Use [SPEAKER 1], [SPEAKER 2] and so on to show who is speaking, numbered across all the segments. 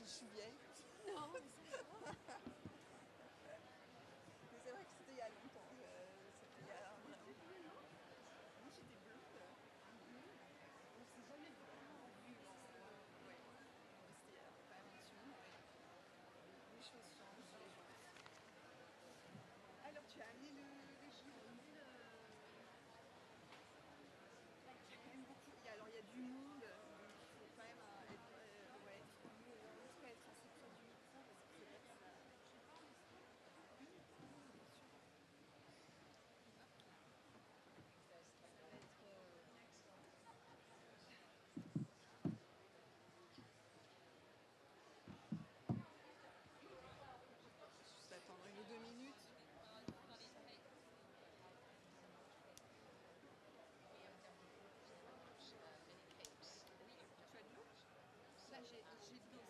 [SPEAKER 1] je suis vieille. Mais c'est vrai que c'était il y a longtemps. C'était il y a un an. Moi, j'étais blonde. On s'est jamais vraiment vu. Ouais. C'était il y a quand même un petit moment. Les choses changent. Alors, tu as amené le giron. Il y a quand même beaucoup. Alors, il y a du monde. Donc, il faut quand même être, ouais, en tout cas, être assez près du micro parce que c'est vrai que ça. Juste attendre 1 ou 2 minutes. Tu as de l'eau? Là, j'ai de l'eau.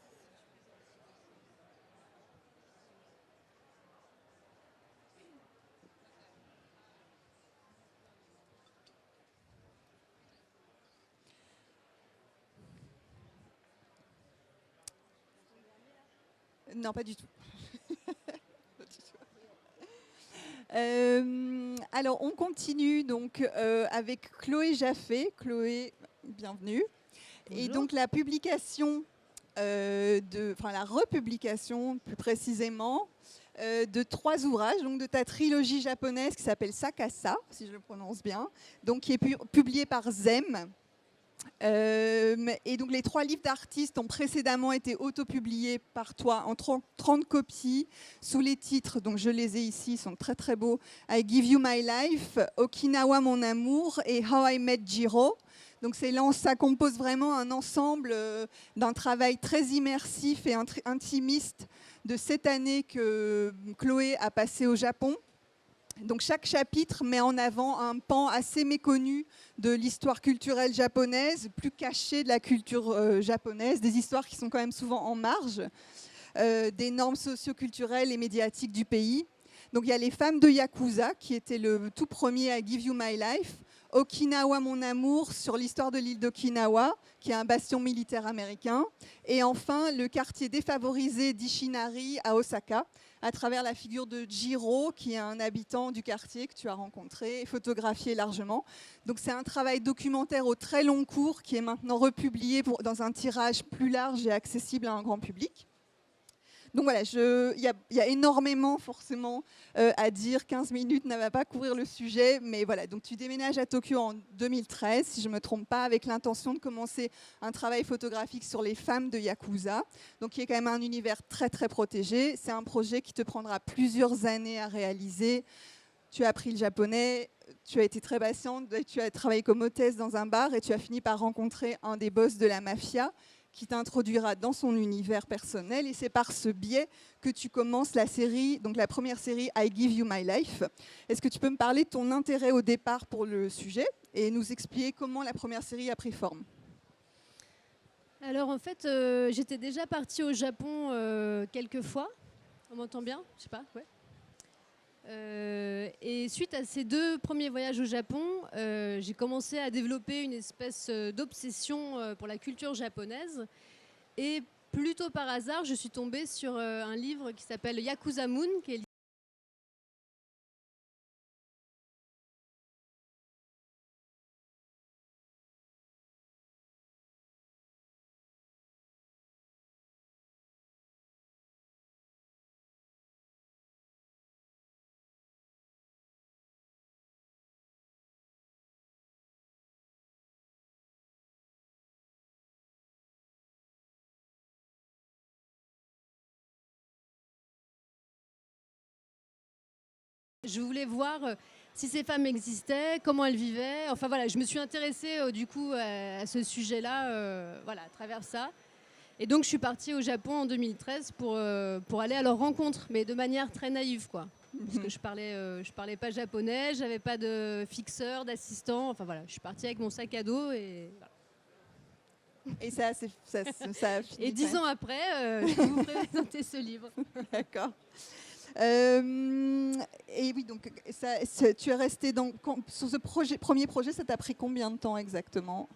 [SPEAKER 2] Non, pas du tout. Alors, on continue donc avec Chloé Jaffé. Chloé, bienvenue.
[SPEAKER 3] Bonjour.
[SPEAKER 2] Et donc, la publication, la republication plus précisément, de 3 ouvrages, donc de ta trilogie japonaise qui s'appelle Sakasa, si je le prononce bien, donc qui est publiée par Zem. Et donc les 3 livres d'artistes ont précédemment été autopubliés par toi en 30 copies sous les titres, donc je les ai ici, ils sont très très beaux, I Give You My Life, Okinawa Mon Amour et How I Met Jiro. Donc ça compose vraiment un ensemble d'un travail très immersif et intimiste de cette année que Chloé a passé au Japon. Donc chaque chapitre met en avant un pan assez méconnu de l'histoire culturelle japonaise, plus caché de la culture japonaise, des histoires qui sont quand même souvent en marge des normes socio-culturelles et médiatiques du pays. Donc il y a les femmes de Yakuza, qui était le tout premier à Give You My Life, Okinawa Mon Amour, sur l'histoire de l'île d'Okinawa, qui est un bastion militaire américain, et enfin le quartier défavorisé d'Ishinari à Osaka, à travers la figure de Jiro, qui est un habitant du quartier que tu as rencontré et photographié largement. Donc c'est un travail documentaire au très long cours qui est maintenant republié dans un tirage plus large et accessible à un grand public. Donc voilà, il y a énormément forcément à dire. 15 minutes ne va pas couvrir le sujet, mais voilà. Donc tu déménages à Tokyo en 2013, si je ne me trompe pas, avec l'intention de commencer un travail photographique sur les femmes de Yakuza, donc qui est quand même un univers très très protégé. C'est un projet qui te prendra plusieurs années à réaliser. Tu as appris le japonais, tu as été très patiente, tu as travaillé comme hôtesse dans un bar et tu as fini par rencontrer un des boss de la mafia qui t'introduira dans son univers personnel. Et c'est par ce biais que tu commences la série, donc la première série I Give You My Life. Est-ce que tu peux me parler de ton intérêt au départ pour le sujet et nous expliquer comment la première série a pris forme?
[SPEAKER 3] Alors en fait, j'étais déjà partie au Japon quelques fois. On m'entend bien? Je sais pas, ouais. Et suite à ces 2 premiers voyages au Japon, j'ai commencé à développer une espèce d'obsession pour la culture japonaise. Et plutôt par hasard, je suis tombée sur un livre qui s'appelle Yakuza Moon, qui est je voulais voir si ces femmes existaient, comment elles vivaient. Enfin voilà, je me suis intéressée du coup à ce sujet-là, voilà, à travers ça. Et donc je suis partie au Japon en 2013 pour aller à leur rencontre, mais de manière très naïve, quoi. Parce que je parlais pas japonais, j'avais pas de fixeur, d'assistant. Enfin voilà, je suis partie avec mon sac à dos et voilà.
[SPEAKER 2] Et ça a fini.
[SPEAKER 3] Et 10 ans après, je peux vous présenter ce livre.
[SPEAKER 2] D'accord. Et oui, donc tu es resté sur ce premier projet, ça t'a pris combien de temps exactement?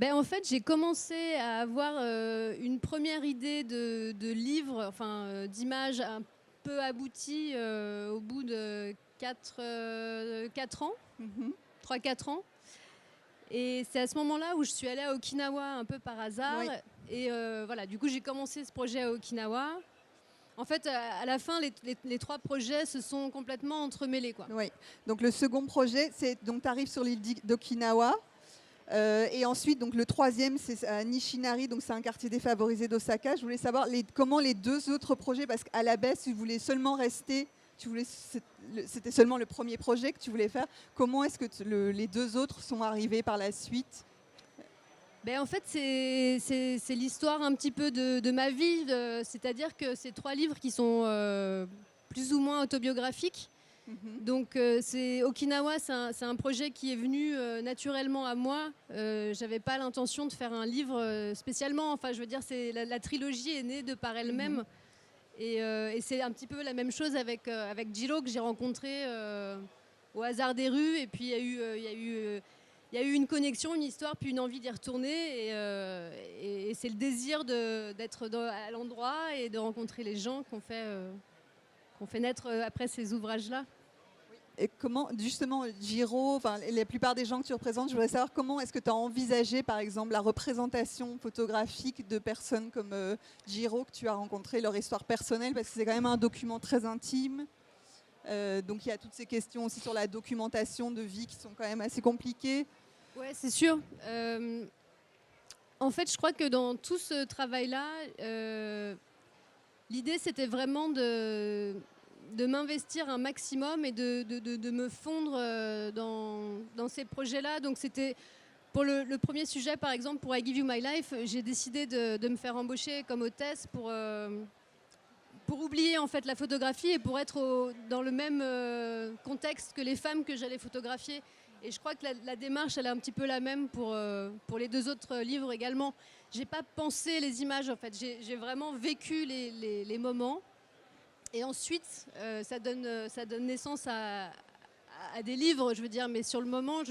[SPEAKER 3] En fait, j'ai commencé à avoir une première idée de livre, enfin d'image un peu aboutie au bout de 4 ans,
[SPEAKER 2] Mhm.
[SPEAKER 3] 3-4 ans. Et c'est à ce moment-là où je suis allée à Okinawa un peu par hasard.
[SPEAKER 2] Oui.
[SPEAKER 3] Et voilà, du coup, j'ai commencé ce projet à Okinawa. En fait, à la fin, les 3 projets se sont complètement entremêlés, quoi.
[SPEAKER 2] Oui. Donc le second projet, c'est donc tu arrives sur l'île d'Okinawa. Et ensuite, donc, le troisième, c'est à Nishinari, donc c'est un quartier défavorisé d'Osaka. Je voulais savoir comment les 2 autres projets, parce qu'à la base, tu voulais seulement rester, c'était seulement le premier projet que tu voulais faire. Comment est-ce que les 2 autres sont arrivés par la suite?
[SPEAKER 3] En fait, c'est l'histoire un petit peu de ma vie. C'est-à-dire que c'est 3 livres qui sont plus ou moins autobiographiques.
[SPEAKER 2] Mhm.
[SPEAKER 3] Donc, Okinawa, c'est un projet qui est venu naturellement à moi. J'avais pas l'intention de faire un livre spécialement. Enfin, je veux dire, la trilogie est née de par elle-même.
[SPEAKER 2] Mhm.
[SPEAKER 3] Et c'est un petit peu la même chose avec Jiro, que j'ai rencontré au hasard des rues. Et puis, il y a eu une connexion, une histoire, puis une envie d'y retourner. Et c'est le désir d'être à l'endroit et de rencontrer les gens qu'on fait naître après ces ouvrages-là.
[SPEAKER 2] Et comment, justement, Jiro, enfin, la plupart des gens que tu représentes, je voudrais savoir comment est-ce que tu as envisagé, par exemple, la représentation photographique de personnes comme Jiro que tu as rencontré, leur histoire personnelle, parce que c'est quand même un document très intime. Donc il y a toutes ces questions aussi sur la documentation de vie qui sont quand même assez compliquées.
[SPEAKER 3] Ouais, c'est sûr. En fait, je crois que dans tout ce travail-là, l'idée, c'était vraiment de m'investir un maximum et de me fondre dans ces projets-là. Donc, c'était pour le premier sujet, par exemple, pour I Give You My Life, j'ai décidé de me faire embaucher comme hôtesse pour oublier en fait la photographie et pour être dans le même contexte que les femmes que j'allais photographier. Et je crois que la démarche, elle est un petit peu la même pour les 2 autres livres également. J'ai pas pensé les images, en fait. J'ai vraiment vécu les moments. Et ensuite, ça donne naissance à des livres, je veux dire. Mais sur le moment,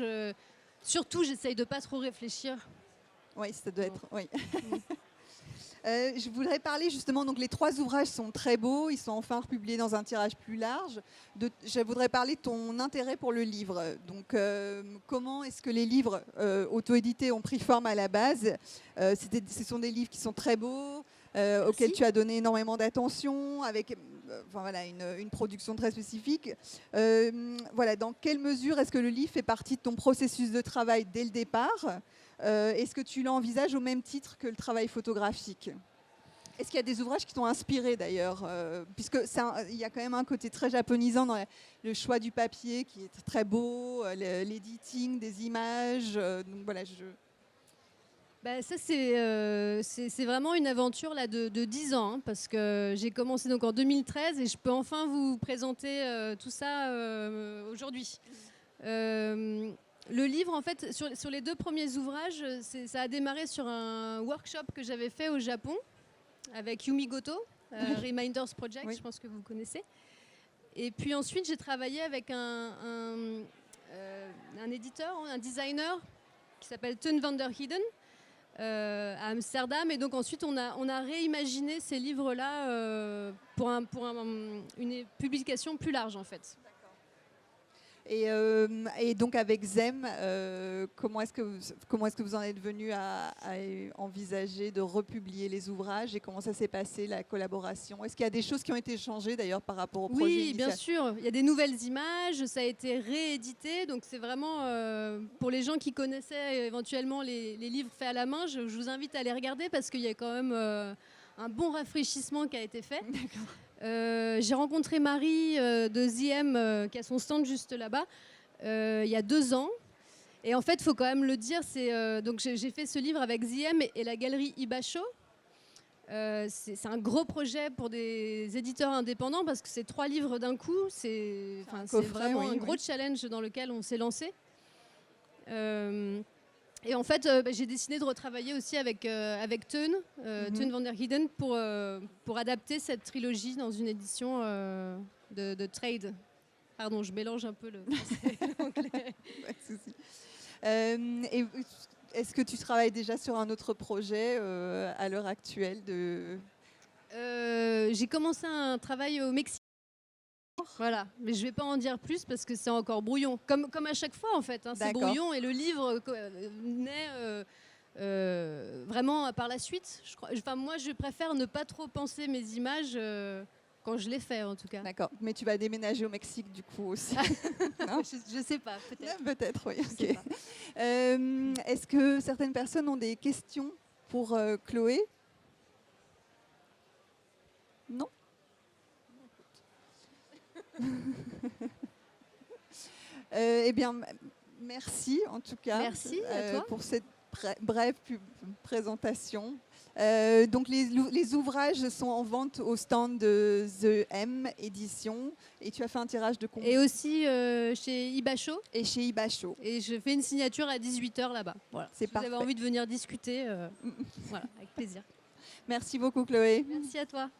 [SPEAKER 3] surtout, j'essaye de pas trop réfléchir.
[SPEAKER 2] Oui, ça doit être. Oui. Je voudrais parler justement, donc les 3 ouvrages sont très beaux, ils sont enfin republiés dans un tirage plus large. Je voudrais parler de ton intérêt pour le livre. Donc, comment est-ce que les livres auto-édités ont pris forme à la base? Ce sont des livres qui sont très beaux, auxquels tu as donné énormément d'attention, avec voilà, une production très spécifique. Voilà, dans quelle mesure est-ce que le livre fait partie de ton processus de travail dès le départ? Est-ce que tu l'envisages au même titre que le travail photographique? Est-ce qu'il y a des ouvrages qui t'ont inspiré d'ailleurs, puisque il y a quand même un côté très japonisant dans le choix du papier qui est très beau, l'editing des images. Donc voilà,
[SPEAKER 3] Ça, c'est vraiment une aventure là, de 10 ans, hein, parce que j'ai commencé donc en 2013 et je peux enfin vous présenter tout ça aujourd'hui. Le livre, en fait, sur les 2 premiers ouvrages, ça a démarré sur un workshop que j'avais fait au Japon avec Yumi Goto, Reminders Project, oui. Je pense que vous connaissez. Et puis ensuite, j'ai travaillé avec un éditeur, un designer qui s'appelle Teun van der Heijden à Amsterdam. Et donc ensuite, on a réimaginé ces livres-là pour une publication plus large, en fait.
[SPEAKER 2] Et donc avec Zem, comment est-ce que vous en êtes venu à envisager de republier les ouvrages et comment ça s'est passé la collaboration? Est-ce qu'il y a des choses qui ont été changées d'ailleurs par rapport au projet initial?
[SPEAKER 3] Oui, bien sûr. Il y a des nouvelles images, ça a été réédité. Donc c'est vraiment pour les gens qui connaissaient éventuellement les livres faits à la main, je vous invite à les regarder parce qu'il y a quand même un bon rafraîchissement qui a été fait.
[SPEAKER 2] D'accord.
[SPEAKER 3] J'ai rencontré Marie de ZM qui a son stand juste là-bas il y a 2 ans. Et en fait, il faut quand même le dire, donc j'ai fait ce livre avec ZM et la galerie Ibasho. C'est un gros projet pour des éditeurs indépendants parce que c'est 3 livres d'un coup. C'est vraiment un gros challenge dans lequel on s'est lancé. Et en fait, j'ai décidé de retravailler aussi avec Teun van der Heijden pour adapter cette trilogie dans une édition de trade. Pardon, je mélange un peu le français et l'anglais.
[SPEAKER 2] Pas de souci. Et Est-ce que tu travailles déjà sur un autre projet à l'heure actuelle
[SPEAKER 3] J'ai commencé un travail au Mexique. Voilà, mais je ne vais pas en dire plus parce que c'est encore brouillon. Comme à chaque fois, en fait. Hein, c'est brouillon et le livre naît vraiment par la suite. Moi, je préfère ne pas trop penser mes images quand je les fais, en tout cas.
[SPEAKER 2] D'accord, mais tu vas déménager au Mexique du coup aussi.
[SPEAKER 3] Je ne sais pas, peut-être.
[SPEAKER 2] Peut-être, oui. Okay. Est-ce que certaines personnes ont des questions pour Chloé? Non. Eh bien, merci en tout cas.
[SPEAKER 3] Merci à toi.
[SPEAKER 2] Pour cette brève présentation. Donc les ouvrages sont en vente au stand de The M Édition. Et tu as fait un tirage de combien?
[SPEAKER 3] Et aussi chez Ibacho.
[SPEAKER 2] Et chez Ibacho.
[SPEAKER 3] Et je fais une signature à 18h là-bas. Voilà.
[SPEAKER 2] C'est
[SPEAKER 3] si
[SPEAKER 2] parfait.
[SPEAKER 3] vous avez envie de venir discuter, voilà, avec plaisir.
[SPEAKER 2] Merci beaucoup Chloé.
[SPEAKER 3] Merci à toi.